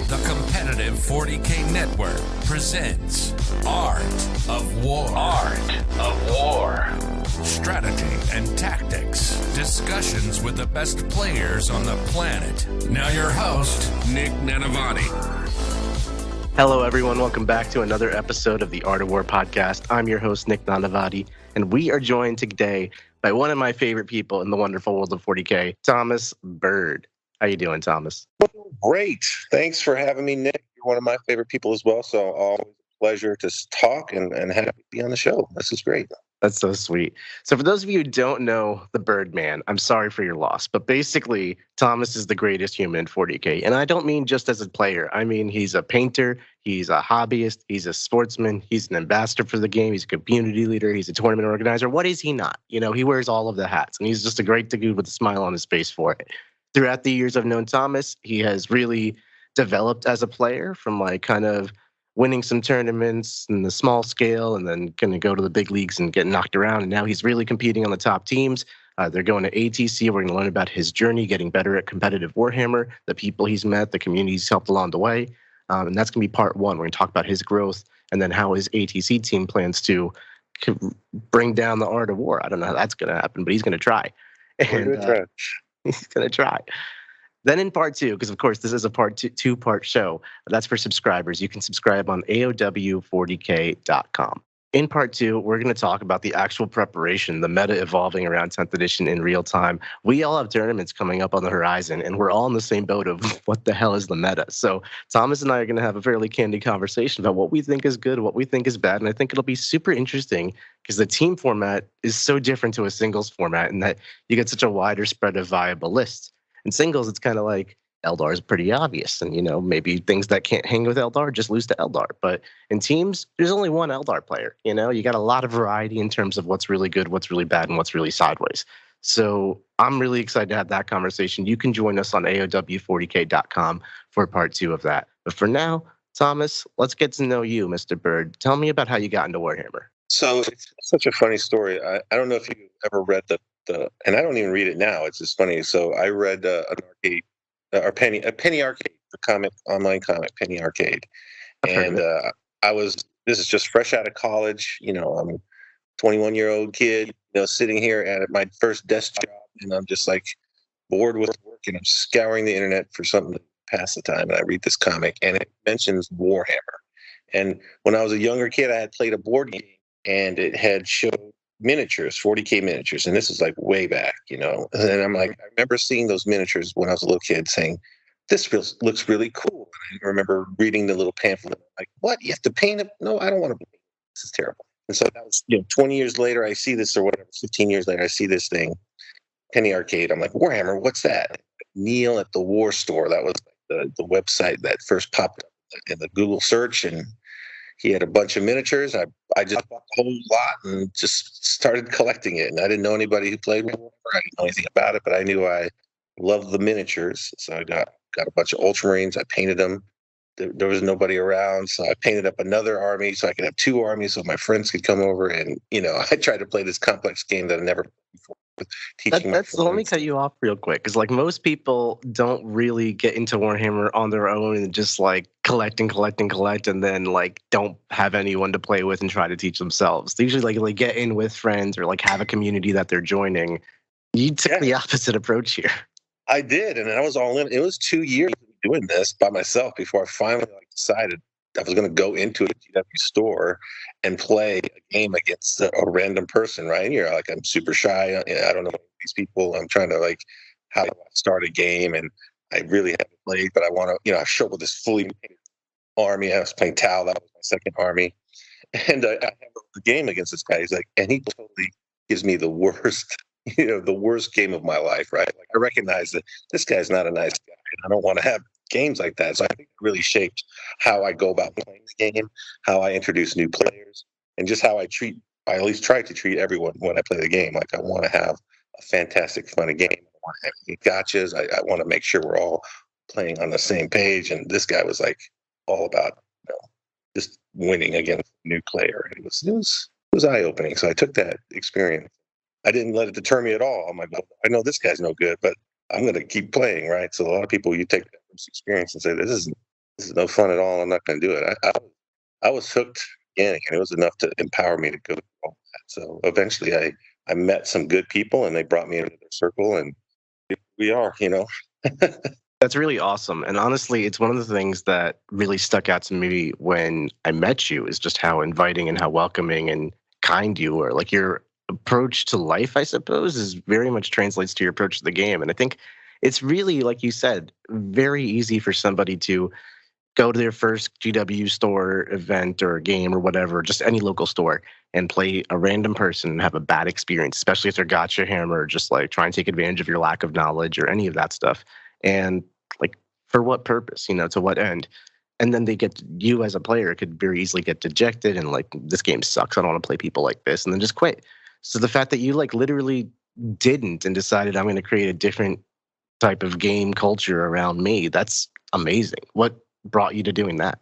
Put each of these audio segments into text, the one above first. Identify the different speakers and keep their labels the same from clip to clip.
Speaker 1: The competitive 40K network presents Art of War. Art of War. Strategy and tactics. Discussions with the best players on the planet. Now your host, Nick Nanavati.
Speaker 2: Hello, everyone. Welcome back to another episode of the Art of War podcast. I'm your host, Nick Nanavati, and we are joined today by one of my favorite people in the wonderful world of 40K, Thomas Byrd. How you doing, Thomas?
Speaker 3: Great. Thanks for having me, Nick. You're one of my favorite people as well, so always a pleasure to talk and happy to be on the show. This is great.
Speaker 2: That's so sweet. So for those of you who don't know the Birdman, I'm sorry for your loss, but basically, Thomas is the greatest human in 40K, and I don't mean just as a player. I mean, he's a painter, he's a hobbyist, he's a sportsman, he's an ambassador for the game, he's a community leader, he's a tournament organizer. What is he not? You know, he wears all of the hats, and he's just a great dude with a smile on his face for it. Throughout the years I've known Thomas, he has really developed as a player from like kind of winning some tournaments in the small scale and then going to go to the big leagues and get knocked around. And now he's really competing on the top teams. They're going to ATC. We're going to learn about his journey, getting better at competitive Warhammer, the people he's met, the communities he's helped along the way. And that's going to be part one. We're going to talk about his growth and then how his ATC team plans to bring down the art of war. I don't know how that's going to happen, but he's going to try. And he's going to try. Then in part two, because of course this is a two-part show, that's for subscribers. You can subscribe on AOW40K.com. In part two, we're going to talk about the actual preparation, the meta evolving around 10th edition in real time. We all have tournaments coming up on the horizon, and we're all in the same boat of what the hell is the meta. So Thomas and I are going to have a fairly candid conversation about what we think is good, what we think is bad, and I think it'll be super interesting because the team format is so different to a singles format in that you get such a wider spread of viable lists. In singles, it's kind of like Eldar is pretty obvious. And, you know, maybe things that can't hang with Eldar just lose to Eldar. But in teams, there's only one Eldar player. You know, you got a lot of variety in terms of what's really good, what's really bad, and what's really sideways. So I'm really excited to have that conversation. You can join us on AOW40K.com for part two of that. But for now, Thomas, let's get to know you, Mr. Byrd. Tell me about how you got into Warhammer.
Speaker 3: So it's such a funny story. I don't know if you ever read and I don't even read it now. It's just funny. So I read an arcade, or Penny Arcade, the comic, online comic, Penny Arcade. And this is just fresh out of college. You know, I'm a 21-year-old kid, you know, sitting here at my first desk job, and I'm just like bored with work, and I'm scouring the internet for something to pass the time. And I read this comic, and it mentions Warhammer. And when I was a younger kid, I had played a board game, and it had showed miniatures, 40K miniatures. And this is like way back, you know. And I'm like, I remember seeing those miniatures when I was a little kid saying, this looks really cool. And I remember reading the little pamphlet, like, what? You have to paint it? No, I don't want to paint it. This is terrible. And so that was, 20 years later, I see this, or whatever, 15 years later, I see this thing, Penny Arcade. I'm like, Warhammer, what's that? Neil at the War Store. That was the website that first popped up in the Google search. And he had a bunch of miniatures. I just bought the whole lot and just started collecting it. And I didn't know anybody who played Warhammer. I didn't know anything about it, but I knew I loved the miniatures. So I got a bunch of Ultramarines. I painted them. There was nobody around, so I painted up another army so I could have two armies so my friends could come over. And, I tried to play this complex game that I never played before.
Speaker 2: Let me cut you off real quick, because like most people don't really get into Warhammer on their own and just like collect and then like don't have anyone to play with and try to teach themselves. They usually like get in with friends or like have a community that they're joining. You took the opposite approach here.
Speaker 3: I did, and I was all in. It was 2 years doing this by myself before I finally decided I was going to go into a GW store and play a game against a random person, right? And you're like, I'm super shy. I don't know these people. I'm trying to how do I start a game? And I really haven't played, but I want to, I show up with this fully painted army. I was playing Tal. That was my second army. And I have the game against this guy. He's like, and he totally gives me the worst, the worst game of my life, right? Like I recognize that this guy's not a nice guy. And I don't want to have games like that. So I think it really shaped how I go about playing the game, how I introduce new players, and just how I at least try to treat everyone when I play the game. Like I want to have a fantastic, fun game. I want to have any gotchas. I want to make sure we're all playing on the same page. And this guy was like all about, just winning against a new player. And it was eye-opening. So I took that experience. I didn't let it deter me at all. I'm like, well, I know this guy's no good, but I'm going to keep playing, right? So a lot of people, you take that experience and say, this isn't this is no fun at all. I'm not going to do it. I was hooked again, and it was enough to empower me to go through all that. So eventually, I met some good people, and they brought me into their circle, and here we are.
Speaker 2: That's really awesome. And honestly, it's one of the things that really stuck out to me when I met you is just how inviting and how welcoming and kind you were. Like your approach to life, I suppose, is very much translates to your approach to the game. And I think it's really, like you said, very easy for somebody to go to their first GW store event or game or whatever, just any local store, and play a random person and have a bad experience, especially if they're gotcha hammer, just like try and take advantage of your lack of knowledge or any of that stuff. And like, for what purpose, to what end? And then you as a player could very easily get dejected and like, this game sucks. I don't want to play people like this, and then just quit. So the fact that you like literally didn't and decided I'm going to create a different type of game culture around me, that's amazing. What brought you to doing that?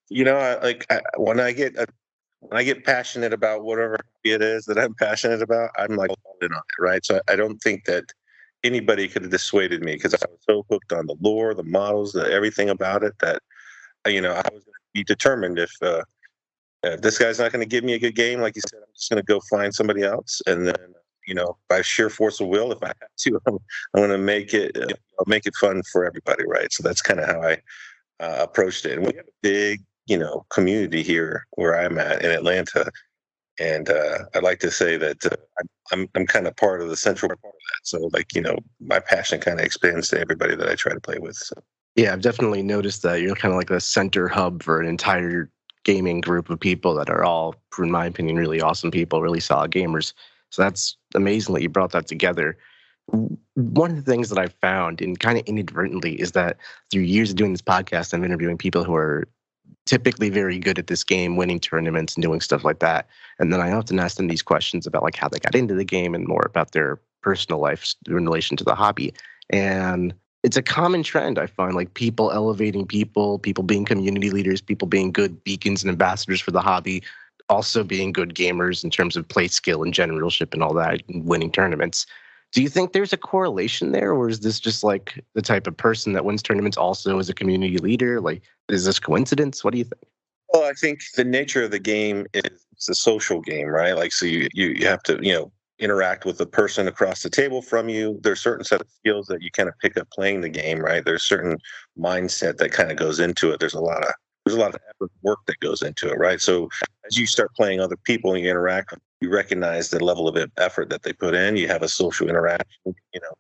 Speaker 3: When I get passionate about whatever it is that I'm passionate about, I'm like all in on it, right? So I don't think that anybody could have dissuaded me, because I was so hooked on the lore, the models, everything about it, that I was going to be determined if this guy's not going to give me a good game, like you said, I'm just going to go find somebody else, and then by sheer force of will, if I have to, I'm going to make it fun for everybody, right? So that's kind of how I approached it. And we have a big community here where I'm at in Atlanta, and I'd like to say that I'm kind of part of the central part of that. So like my passion kind of expands to everybody that I try to play with. So.
Speaker 2: Yeah, I've definitely noticed that you're kind of like the center hub for an entire gaming group of people that are all, in my opinion, really awesome people, really solid gamers. So that's amazing that you brought that together. One of the things that I've found, and kind of inadvertently, is that through years of doing this podcast, I'm interviewing people who are typically very good at this game, winning tournaments and doing stuff like that. And then I often ask them these questions about like how they got into the game and more about their personal life in relation to the hobby. And it's a common trend, I find, like people elevating people being community leaders, people being good beacons and ambassadors for the hobby, also being good gamers in terms of play skill and generalship and all that, and winning tournaments. Do you think there's a correlation there, or is this just like the type of person that wins tournaments also is a community leader? Like, is this coincidence? What do you think?
Speaker 3: Well, I think the nature of the game is it's a social game, right? Like, so you have to, interact with the person across the table from you. There's certain set of skills that you kind of pick up playing the game, right? There's certain mindset that kind of goes into it. There's a lot of effort, work that goes into it, right? So as you start playing other people and you interact, you recognize the level of effort that they put in. You have a social interaction.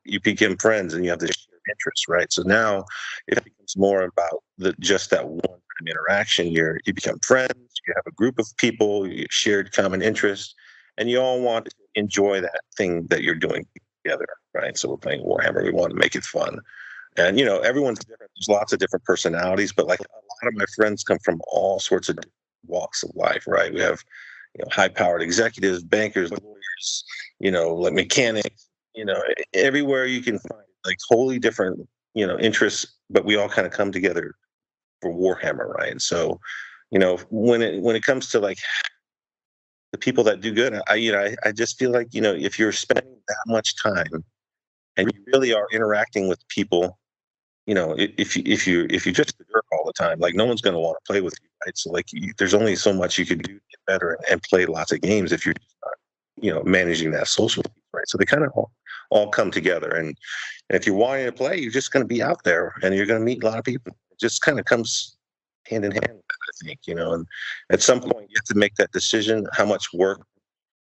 Speaker 3: You become friends, and you have this shared interest, right? So now it becomes more about just that one-time interaction. You become friends. You have a group of people. You shared common interest, and you all want to enjoy that thing that you're doing together, right? So we're playing Warhammer. We want to make it fun. And, everyone's different. There's lots of different personalities, but like a lot of my friends come from all sorts of walks of life, right? We have, high-powered executives, bankers, lawyers, like mechanics, everywhere you can find like wholly different, interests, but we all kind of come together for Warhammer, right? And so, when it comes to like the people that do good, I just feel like, if you're spending that much time and you really are interacting with people, if you just jerk all the time, like no one's going to want to play with you, right? So like there's only so much you can do to get better and play lots of games if you're just not, managing that social piece, right? So they kind of all come together, and if you're wanting to play, you're just going to be out there and you're going to meet a lot of people. It just kind of comes hand in hand with that, I think, and at some point you have to make that decision. How much work,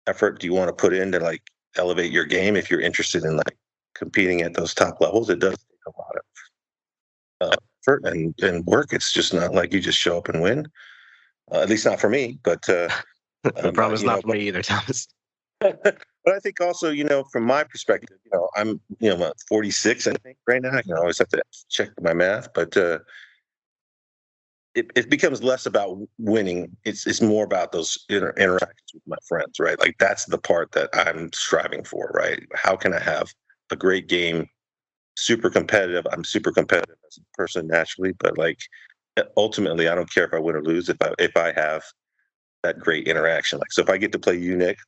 Speaker 3: effort do you want to put in to like elevate your game if you're interested in like competing at those top levels? It does take a lot of effort and work. It's just not like you just show up and win. At least not for me. But
Speaker 2: I promise not for me either, Thomas.
Speaker 3: But I think also, from my perspective, I'm 46, I think, right now. I always have to check my math, but it becomes less about winning. It's more about those interactions with my friends, right? Like that's the part that I'm striving for, right? How can I have a great game? Super competitive. I'm super competitive as a person naturally, but like ultimately, I don't care if I win or lose if I have that great interaction. Like, so if I get to play you, Nick,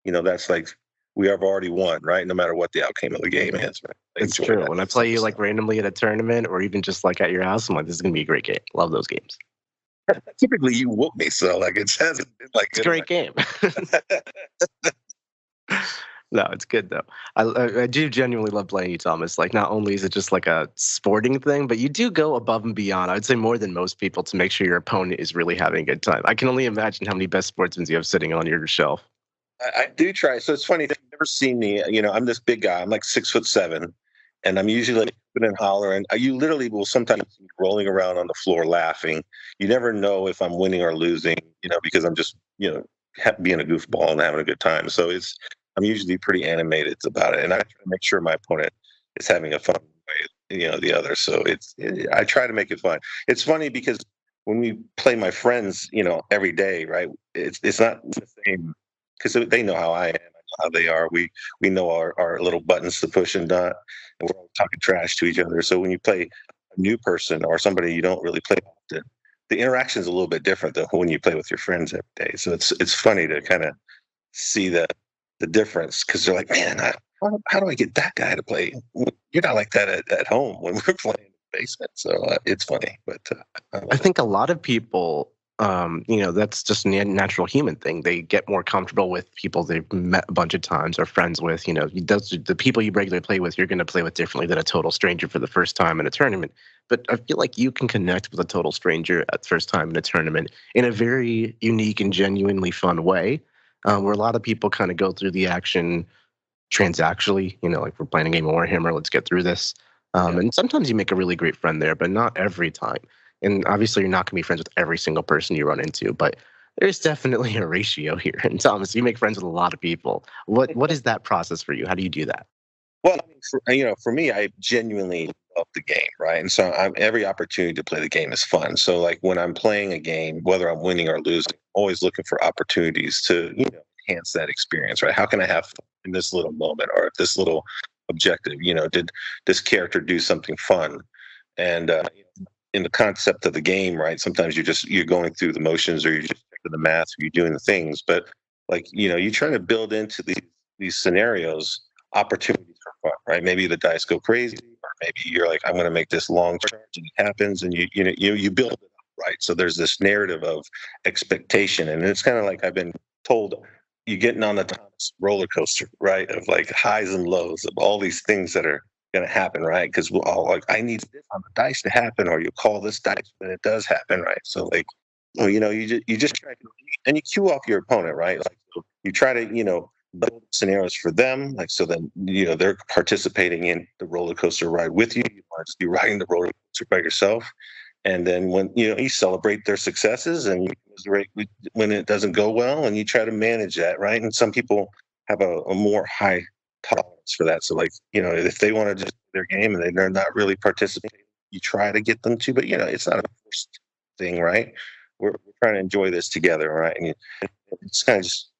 Speaker 3: that's like we have already won, right? No matter what the outcome of the game is. Right?
Speaker 2: It's true. When I play you like randomly at a tournament or even just like at your house, I'm like, this is gonna be a great game. Love those games.
Speaker 3: Typically, you whoop me, so like it hasn't been like
Speaker 2: it's a great game. No, it's good though. I do genuinely love playing you, Thomas. Like, not only is it just like a sporting thing, but you do go above and beyond. I would say more than most people to make sure your opponent is really having a good time. I can only imagine how many best sportsmen you have sitting on your shelf.
Speaker 3: I do try. So it's funny if you've never seen me. I'm this big guy. I'm like 6'7", and I'm usually like and hollering. You literally will sometimes be rolling around on the floor laughing. You never know if I'm winning or losing. Because I'm just being a goofball and having a good time. So I'm usually pretty animated about it, and I try to make sure my opponent is having a fun way, the other. So I try to make it fun. It's funny because when we play my friends, every day, right? It's not the same because they know how I am, how they are. We know our little buttons to push and dot, and we're all talking trash to each other. So when you play a new person or somebody you don't really play often, the interaction is a little bit different than when you play with your friends every day. So it's funny to kind of see the difference because they're like, man, how do I get that guy to play? You're not like that at home when we're playing in the basement. So it's funny, but
Speaker 2: I think a lot of people, that's just a natural human thing. They get more comfortable with people they've met a bunch of times or friends with. The people you regularly play with, you're going to play with differently than a total stranger for the first time in a tournament. But I feel like you can connect with a total stranger at the first time in a tournament in a very unique and genuinely fun way. Where a lot of people kind of go through the action transactionally, like we're playing a game of Warhammer, let's get through this. And sometimes you make a really great friend there, but not every time. And obviously you're not going to be friends with every single person you run into, but there's definitely a ratio here. And Thomas, you make friends with a lot of people. What is that process for you? How do you do that?
Speaker 3: Well, for me, I genuinely love the game, right? And so every opportunity to play the game is fun. So like when I'm playing a game, whether I'm winning or losing, I'm always looking for opportunities to, enhance that experience, right? How can I have fun in this little moment or this little objective? Did this character do something fun? And in the concept of the game, right? Sometimes you're going through the motions or you're just checking the math or you're doing the things, but like, you try to build into these scenarios opportunities for fun, right? Maybe the dice go crazy, or maybe you're like, I'm going to make this long charge, and it happens, and you build it up, right? So there's this narrative of expectation, and it's kind of like I've been told you're getting on the Thomas roller coaster, right? Of like highs and lows of all these things that are going to happen, right? Because we're all like, I need this on the dice to happen, or you call this dice when it does happen, right? So like, you just try to, and you cue off your opponent, right? Like so you try to, build scenarios for them, like so then they're participating in the roller coaster ride with you. You want to be riding the roller coaster by yourself, and then when you celebrate their successes and you commiserate when it doesn't go well, and you try to manage that, right? And some people have a more high tolerance for that. So like if they want to just play their game and they're not really participating, you try to get them to, but it's not a forced thing, right? We're trying to enjoy this together, right? And it's kind of just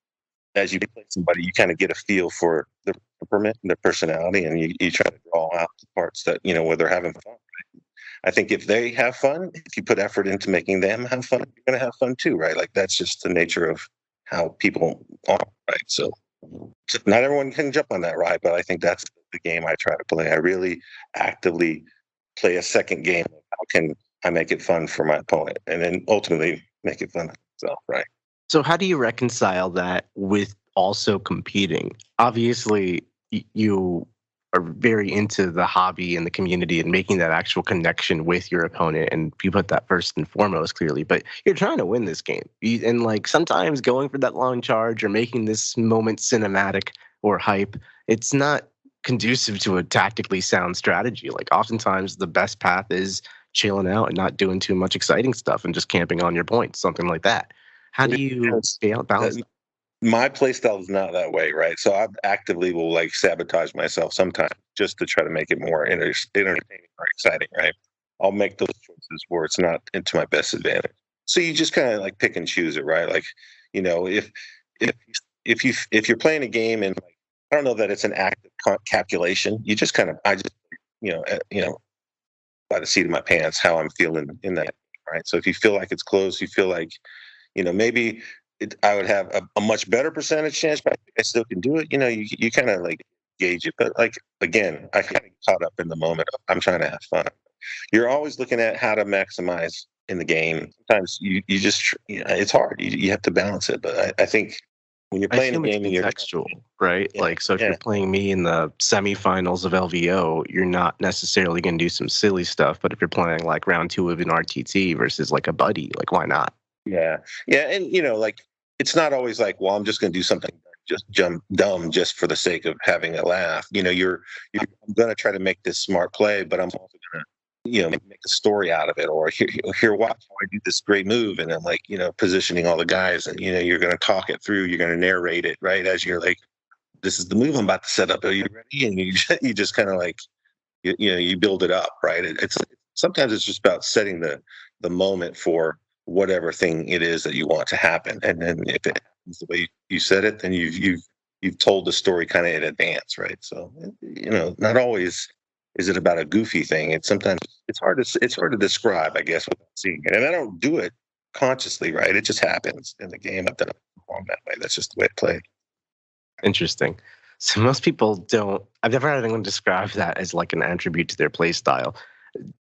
Speaker 3: as you play somebody, you kind of get a feel for their temperament and their personality, and you try to draw out the parts that, where they're having fun. Right? I think if they have fun, if you put effort into making them have fun, you're going to have fun too, right? Like that's just the nature of how people are, right? So not everyone can jump on that ride, but I think that's the game I try to play. I really actively play a second game of how can I make it fun for my opponent, and then ultimately make it fun for myself, right?
Speaker 2: So how do you reconcile that with also competing? Obviously, you are very into the hobby and the community and making that actual connection with your opponent, and you put that first and foremost clearly, but you're trying to win this game. And like sometimes going for that long charge or making this moment cinematic or hype, it's not conducive to a tactically sound strategy. Like oftentimes the best path is chilling out and not doing too much exciting stuff and just camping on your points, something like that. How do you balance that?
Speaker 3: My play style is not that way, right? So I actively will like sabotage myself sometimes just to try to make it more entertaining or exciting, right? I'll make those choices where it's not into my best advantage. So you just kind of like pick and choose it, right? Like, if you're playing a game and like, I don't know that it's an active calculation. You just kind of, by the seat of my pants, how I'm feeling in that, right? So if you feel like it's close, you feel like, maybe I would have a much better percentage chance, but I think I still can do it. You kind of like gauge it. But like, again, I kind of get caught up in the moment. I'm trying to have fun. You're always looking at how to maximize in the game. Sometimes you just, it's hard. You have to balance it. But I think when you're
Speaker 2: I
Speaker 3: playing a
Speaker 2: assume it's
Speaker 3: game and you're
Speaker 2: contextual, right?
Speaker 3: yeah,
Speaker 2: Like, so if
Speaker 3: yeah,
Speaker 2: you're playing me in the semifinals of LVO, you're not necessarily going to do some silly stuff. But if you're playing like round 2 of an RTT versus like a buddy, like, why not?
Speaker 3: yeah, yeah, and like it's not always like, well, I'm just going to do something just dumb just for the sake of having a laugh. You're going to try to make this smart play, but I'm also going to make a story out of it, or here watch how I do this great move, and I'm like positioning all the guys, and you're going to talk it through, you're going to narrate it right as you're like, this is the move I'm about to set up. Are you ready? And you just kind of like you build it up, right? It's sometimes it's just about setting the moment for whatever thing it is that you want to happen, and then if it happens the way you said it, then you've told the story kind of in advance, right? So not always is it about a goofy thing. It's sometimes it's hard to describe, I guess, without seeing it. And I don't do it consciously, right? It just happens in the game. I've done it perform that way. That's just the way it played.
Speaker 2: Interesting. So most people don't. I've never had anyone describe that as like an attribute to their play style.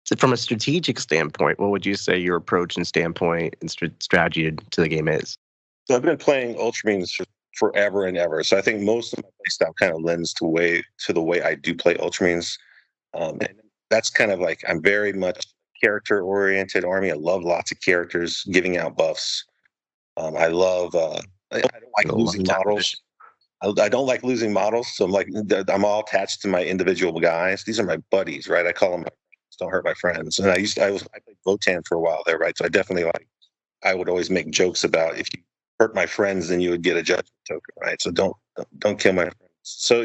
Speaker 2: So from a strategic standpoint, what would you say your approach and standpoint and strategy to the game is?
Speaker 3: So I've been playing Ultramarines for forever and ever. So I think most of my play style kind of lends to the way I do play Ultramarines. And that's kind of like, I'm very much character-oriented army. I love lots of characters, giving out buffs. I love. I don't like losing models. I don't like losing models, so I'm all attached to my individual guys. These are my buddies, right? I call them. Don't hurt my friends. And I played Votan for a while there, right? So I definitely I would always make jokes about, if you hurt my friends, then you would get a judgment token, right? So don't kill my friends. So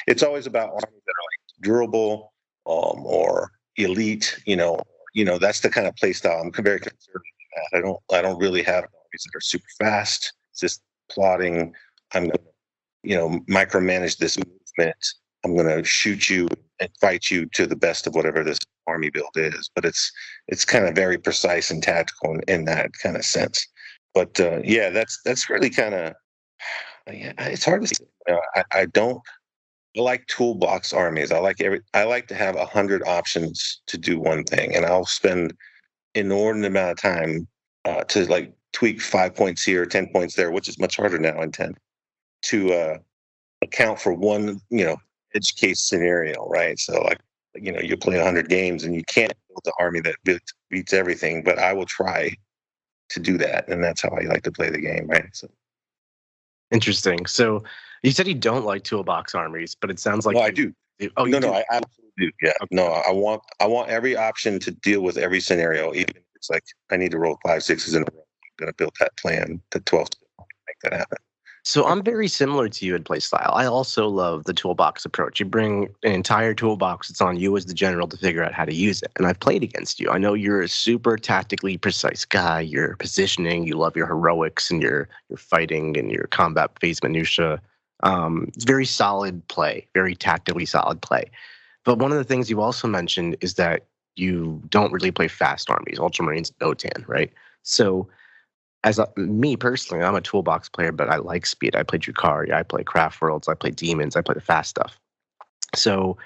Speaker 3: it's always about armies that are like durable, or elite. That's the kind of play style I'm very conservative at. I don't really have armies that are super fast. It's just plotting. I'm going to micromanage this movement. I'm going to shoot you and fight you to the best of whatever this army build is. But it's kind of very precise and tactical in that kind of sense. But that's really kind of, it's hard to say. I don't. I like toolbox armies. I like to have 100 options to do one thing, and I'll spend inordinate amount of time to like tweak 5 points here, 10 points there, which is much harder now in 10, to account for one edge case scenario, right? So like you play 100 games and you can't build the army that beats everything, but I will try to do that, and that's how I like to play the game, right? So
Speaker 2: interesting. So you said you don't like toolbox armies, but it sounds like
Speaker 3: I do.
Speaker 2: Oh, you do?
Speaker 3: No, I absolutely do. Yeah. Okay. No, I want every option to deal with every scenario, even if it's like I need to roll 5 6s in a row. I'm going to build that plan to 12 to make that happen.
Speaker 2: So I'm very similar to you in play style. I also love the toolbox approach. You bring an entire toolbox. It's on you as the general to figure out how to use it. And I've played against you. I know you're a super tactically precise guy. You're positioning. You love your heroics and your fighting and your combat phase minutia. It's very solid play, very tactically solid play. But one of the things you also mentioned is that you don't really play fast armies, Ultramarines, OTAN, right? So me personally, I'm a toolbox player, but I like speed. I play Drukhari, I play Craft Worlds, I play Demons, I play the fast stuff. So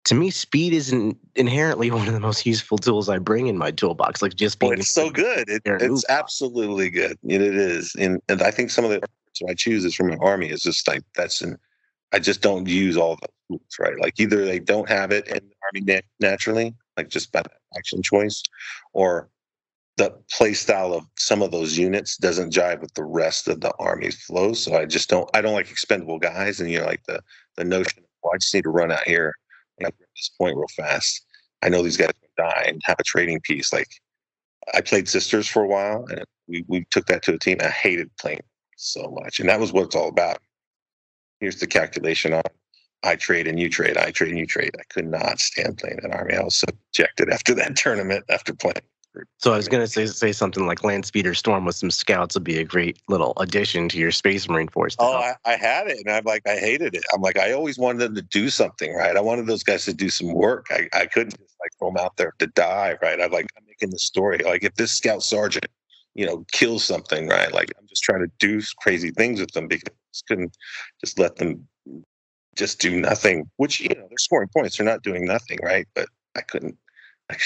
Speaker 2: to me, speed isn't inherently one of the most useful tools I bring in my toolbox. Like just being,
Speaker 3: it's so good. It's absolutely good. It is, and I think some of the I choose is from my army is just like I just don't use all the tools, right? Like either they don't have it in the army naturally, like just by action choice, or the play style of some of those units doesn't jive with the rest of the army's flow. So I don't like expendable guys, and like the notion of, well, I just need to run out here and get this point real fast. I know these guys will die and have a trading piece. Like I played Sisters for a while, and we took that to a team. I hated playing so much, and that was what it's all about. Here's the calculation on I trade and you trade, I trade and you trade. I could not stand playing that army. I was so dejected after that tournament, after playing.
Speaker 2: So I was going to say something like Land Speeder Storm with some scouts would be a great little addition to your Space Marine force.
Speaker 3: Oh, I had it, and I hated it. I'm like, I always wanted them to do something, right? I wanted those guys to do some work. I couldn't just like throw them out there to die, right? I'm making the story. Like if this scout sergeant kill something, right? Like I'm just trying to do crazy things with them because I couldn't just let them just do nothing. Which they're scoring points, they're not doing nothing, right? But I couldn't.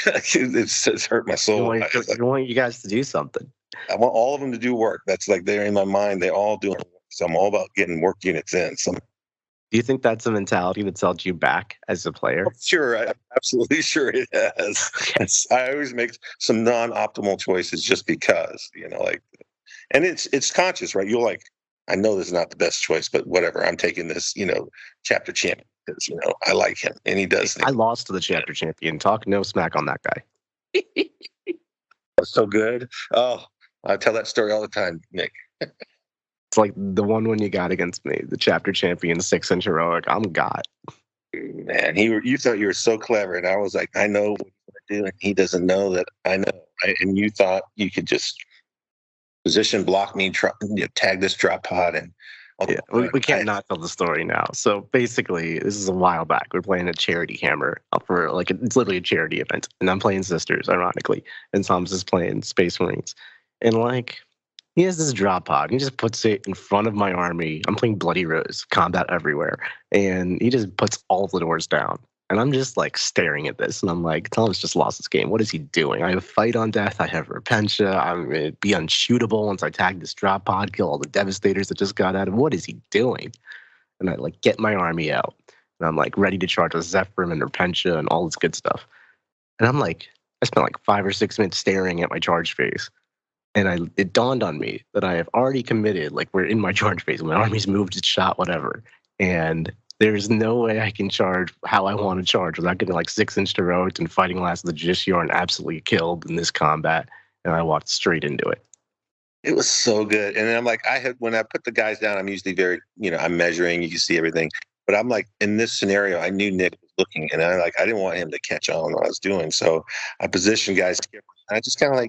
Speaker 3: It's hurt my soul.
Speaker 2: You want you guys to do something.
Speaker 3: I want all of them to do work. That's like they're in my mind. They're all doing work. So I'm all about getting work units in. So
Speaker 2: Do you think that's a mentality that's held you back as a player?
Speaker 3: sure, I'm absolutely sure it has. I always make some non-optimal choices just because, and it's conscious, right? You're like, I know this is not the best choice, but whatever. I'm taking this, chapter champion because I like him and he does things.
Speaker 2: I lost to the chapter champion. Talk no smack on that guy.
Speaker 3: So good. Oh, I tell that story all the time, Nick.
Speaker 2: It's like the one when you got against me, the chapter champion 6-inch heroic. I'm got.
Speaker 3: Man, you thought you were so clever, and I was like, I know what he's going to do, and he doesn't know that I know. Right? And you thought you could just position block me, tag this drop pod, and
Speaker 2: we can't not tell the story now. So basically, this is a while back. We're playing a charity hammer for it's literally a charity event, and I'm playing Sisters, ironically, and Tom's is playing Space Marines, and he has this drop pod. He just puts it in front of my army. I'm playing Bloody Rose, combat everywhere. And he just puts all the doors down. And I'm just staring at this. And I'm like, Thomas just lost this game. What is he doing? I have fight on death. I have Repentia. I'm going to be unshootable once I tag this drop pod, kill all the Devastators that just got at him. What is he doing? And I get my army out. And I'm ready to charge with Zephyrim and Repentia and all this good stuff. And I'm I spent 5 or 6 minutes staring at my charge phase. And it dawned on me that I have already committed, we're in my charge phase. My army's moved, it's shot, whatever. And there's no way I can charge how I want to charge without getting 6-inch heroics and fighting last of the Justiciar and absolutely killed in this combat. And I walked straight into it.
Speaker 3: It was so good. And then I'm when I put the guys down, I'm usually very, I'm measuring, you can see everything. But I'm in this scenario, I knew Nick was looking and I didn't want him to catch on what I was doing. So I positioned guys. I just kind of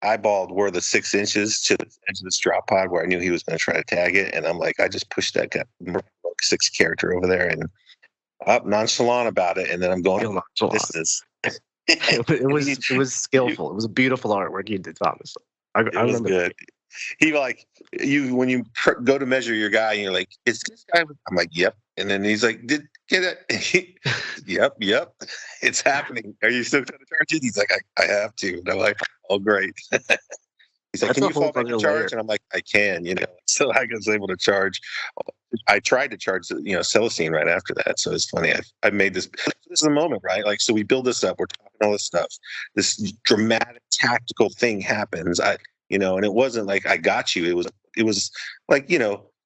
Speaker 3: eyeballed where the 6 inches to the edge of this drop pod where I knew he was going to try to tag it. And I'm I just pushed that guy, 6 character over there and up nonchalant about it. And then I'm going, this is.
Speaker 2: It was skillful. It was a beautiful artwork you did, Thomas. I remember
Speaker 3: good. He when you go to measure your guy and you're like, is this guy? I'm yep. And then he's did get it? Yep. It's happening. Are you still going to charge it? He's I have to. And I'm oh, great. He's can you fall back and charge? And I'm I can, So I was able to charge. I tried to charge, Celestine right after that. So it's funny. I made this. This is the moment, right? So we build this up. We're talking all this stuff. This dramatic tactical thing happens. And it wasn't I got you. It was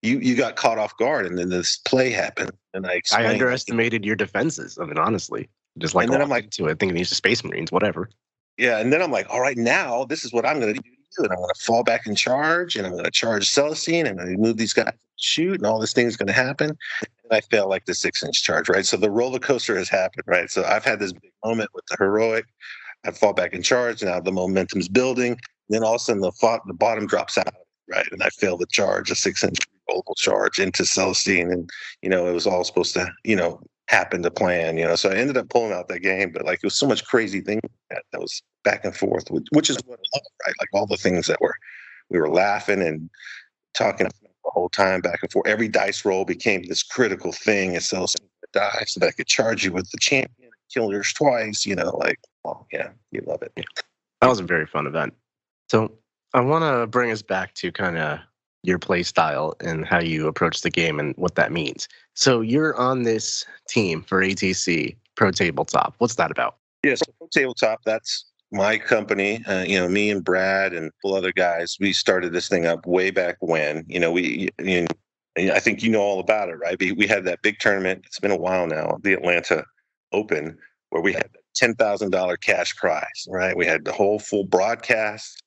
Speaker 3: you got caught off guard, and then this play happened, and I
Speaker 2: underestimated your defenses. I mean, honestly, just and then I'm to it, thinking these are Space Marines, whatever.
Speaker 3: Yeah, and then I'm all right, now this is what I'm going to do to you, and I'm going to fall back and charge, and I'm going to charge Celestine, and I'm going to move these guys, shoot, and all this thing is going to happen. And I fail the 6-inch charge, right? So the roller coaster has happened, right? So I've had this big moment with the heroic. I fall back and charge. Now the momentum's building. Then all of a sudden the bottom drops out, right? And I fail the charge, a 6-inch rollable charge into Celestine, and it was all supposed to happen to plan, So I ended up pulling out that game, but it was so much crazy thing that was back and forth, which is what I love, right? All the things that we were laughing and talking the whole time back and forth. Every dice roll became this critical thing, and Celestine would die so that I could charge you with the champion, kill yours twice, oh yeah, you love it.
Speaker 2: That was a very fun event. So I want to bring us back to kind of your play style and how you approach the game and what that means. So you're on this team for ATC Pro Tabletop. What's that about?
Speaker 3: Yeah, so Pro Tabletop, that's my company. Me and Brad and a couple other guys, we started this thing up way back when. I think all about it, right? We had that big tournament. It's been a while now, the Atlanta Open, where we had the $10,000 cash prize, right? We had the whole full broadcast.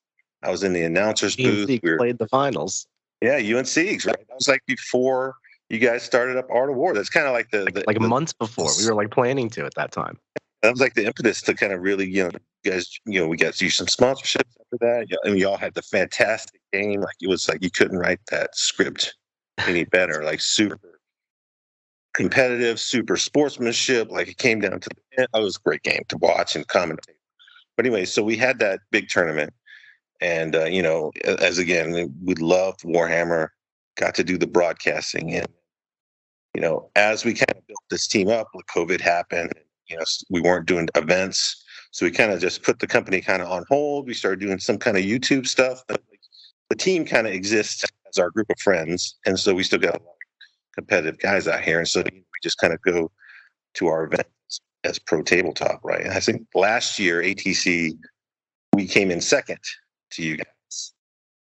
Speaker 3: I was in the announcer's booth.
Speaker 2: We played the finals.
Speaker 3: Yeah, UNC's, right? That was before you guys started up Art of War. That's kind of the
Speaker 2: months before. We were planning to at that time.
Speaker 3: That was the impetus to kind of really, guys, we got you some sponsorships after that. And we all had the fantastic game. It was you couldn't write that script any better. Super competitive, super sportsmanship. It came down to it was a great game to watch and commentate. But anyway, so we had that big tournament. And as again, we loved Warhammer, got to do the broadcasting, and as we kind of built this team up, when COVID happened, we weren't doing events, so we kind of just put the company kind of on hold. We started doing some kind of YouTube stuff, but the team kind of exists as our group of friends, and so we still got a lot of competitive guys out here, and so we just kind of go to our events as Pro Tabletop, right? And I think last year ATC we came in second to you guys,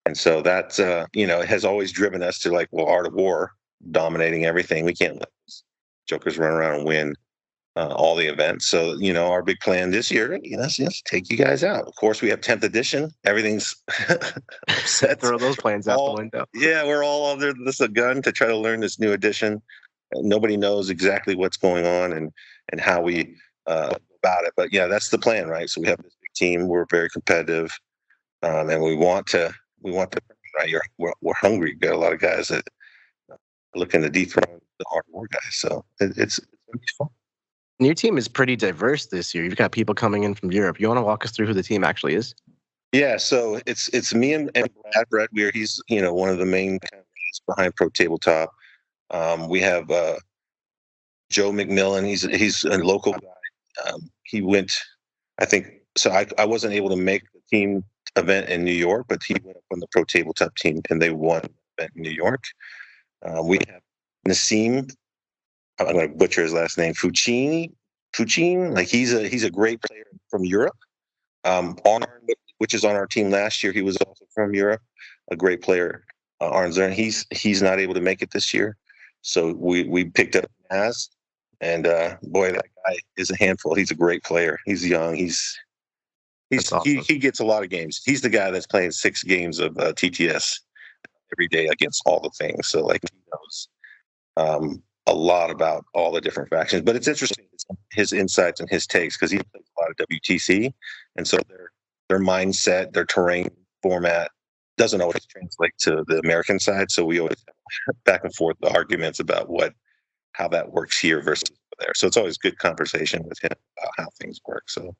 Speaker 3: and so that's it has always driven us to like, well, Art of War dominating everything. We can't let jokers run around and win all the events. So our big plan this year, is just take you guys out. Of course, we have 10th edition. Everything's set.
Speaker 2: Throw those plans out the window.
Speaker 3: Yeah, we're all under this gun to try to learn this new edition. Nobody knows exactly what's going on and how we about it. But yeah, that's the plan, right? So we have this big team. We're very competitive, and we want to. Right? We're hungry. We've got a lot of guys that looking to dethrone the Art of War guys. So it's gonna be fun.
Speaker 2: And your team is pretty diverse this year. You've got people coming in from Europe. You want to walk us through who the team actually is?
Speaker 3: Yeah, so it's me and Brad Weir. He's one of the main guys behind Pro Tabletop. We have Joe McMillan. He's a local guy. He went, I think. So I wasn't able to make the team event in New York, but he went up on the Pro Tabletop team and they won the event in New York. We have Nassim. I'm going to butcher his last name. Fucine. Like he's a great player from Europe. Which is on our team last year. He was also from Europe. A great player. Arnzern. He's not able to make it this year, so we picked up Naz, and boy, that guy is a handful. He's a great player. He's young. Awesome. He gets a lot of games. He's the guy that's playing 6 games of TTS every day against all the things. So like he knows a lot about all the different factions. But it's interesting his insights and his takes because he plays a lot of WTC, and so their mindset, their terrain format doesn't always translate to the American side. So we always have back and forth the arguments about how that works here versus there. So it's always good conversation with him about how things work. So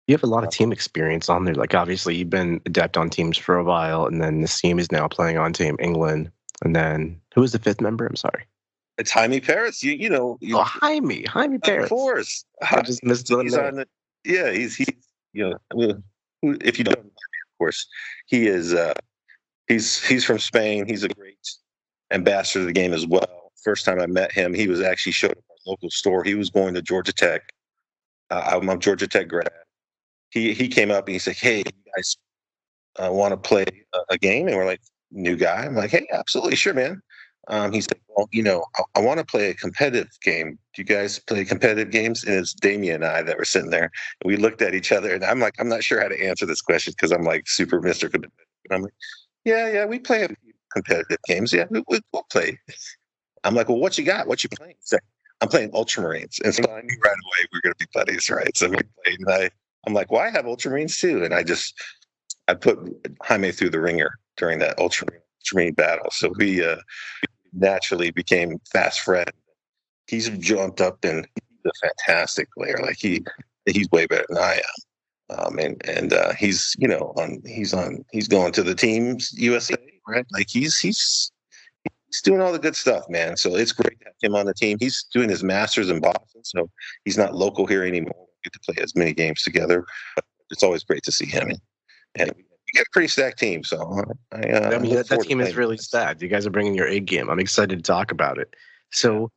Speaker 2: you have a lot of team experience on there. Like obviously you've been adept on teams for a while, and then this team is now playing on Team England. And then who is the 5th member? I'm sorry.
Speaker 3: It's Jaime Paris.
Speaker 2: Jaime Paris.
Speaker 3: Of course.
Speaker 2: I just missed the name.
Speaker 3: He's if you don't know him, of course, he is. He's from Spain. He's a great ambassador of the game as well. First time I met him, he was actually showed up at our local store. He was going to Georgia Tech. I'm a Georgia Tech grad. He came up and he said, "Hey, you guys want to play a game?" And we're like, "New guy." I'm like, "Hey, absolutely, sure, man." He said, "Well, I want to play a competitive game. Do you guys play competitive games?" And it's Damien and I that were sitting there. And we looked at each other, and I'm like, I'm not sure how to answer this question because I'm like super Mr. Competitive. And I'm like, yeah, we play a few competitive games. Yeah, we'll play. I'm like, well, what you got? What you playing? He's like, I'm playing Ultramarines. And so I knew right away we were going to be buddies, right? So we played, and I'm like, well, I have Ultramarines too. And I put Jaime through the ringer during that Ultramarine battle. So we naturally became fast friends. He's jumped up and he's a fantastic player. Like he's way better than I am. He's he's going to the teams USA, right? Like he's doing all the good stuff, man. So it's great to have him on the team. He's doing his masters in Boston, so he's not local here anymore. We get to play as many games together. But it's always great to see him, and we get a pretty stacked team. So
Speaker 2: that team is really stacked. You guys are bringing your A game. I'm excited to talk about it. So.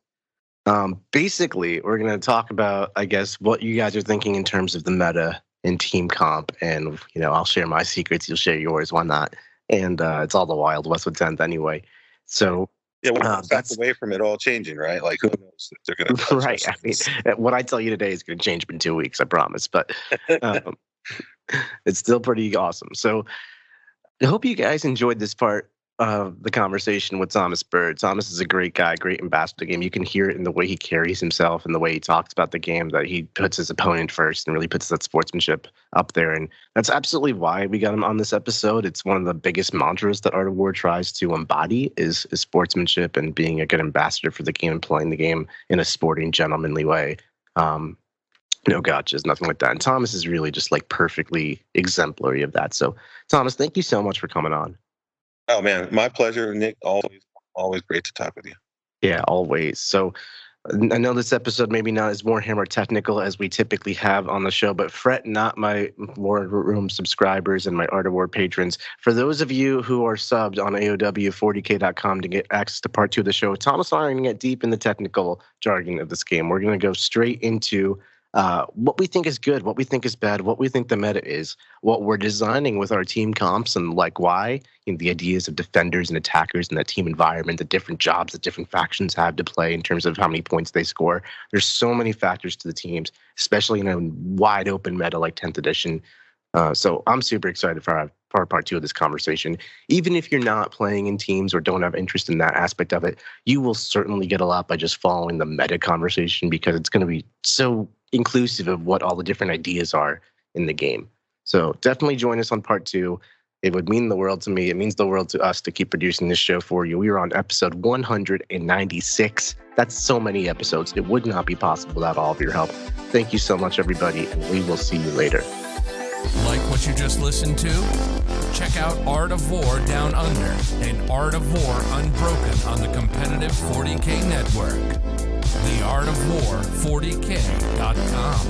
Speaker 2: Basically, we're going to talk about, I guess, what you guys are thinking in terms of the meta in team comp. And, I'll share my secrets. You'll share yours. Why not? And it's all the Wild West with 10th anyway. So,
Speaker 3: yeah, we're back away from it all changing, right? Like, who knows if they're going to.
Speaker 2: Right. I mean, what I tell you today is going to change in 2 weeks, I promise. But it's still pretty awesome. So, I hope you guys enjoyed this part of the conversation with Thomas Byrd. Thomas is a great guy, great ambassador of the game. You can hear it in the way he carries himself and the way he talks about the game, that he puts his opponent first and really puts that sportsmanship up there. And that's absolutely why we got him on this episode. It's one of the biggest mantras that Art of War tries to embody is sportsmanship and being a good ambassador for the game and playing the game in a sporting, gentlemanly way. No gotchas, nothing like that. And Thomas is really just like perfectly exemplary of that. So, Thomas, thank you so much for coming on.
Speaker 3: Oh man, my pleasure, Nick. Always great to talk with you.
Speaker 2: Yeah, always. So, I know this episode maybe not as Warhammer technical as we typically have on the show, but fret not, my War Room subscribers and my Art of War patrons. For those of you who are subbed on AOW40k.com to get access to part 2 of the show, Thomas and I are going to get deep in the technical jargon of this game. We're going to go straight into what we think is good, what we think is bad, what we think the meta is, what we're designing with our team comps, and like why, the ideas of defenders and attackers and that team environment, the different jobs that different factions have to play in terms of how many points they score. There's so many factors to the teams, especially in a wide open meta like 10th edition. So I'm super excited for part 2 of this conversation. Even if you're not playing in teams or don't have interest in that aspect of it, you will certainly get a lot by just following the meta conversation, because it's going to be so inclusive of what all the different ideas are in the game. So definitely join us on part 2. It would mean the world to me. It means the world to us to keep producing this show for you. We are on episode 196. That's so many episodes. It would not be possible without all of your help. Thank you so much, everybody, and we will see you later.
Speaker 1: Like what you just listened to? Check out Art of War Down Under and Art of War Unbroken on the competitive 40K network. TheArtofWar40k.com.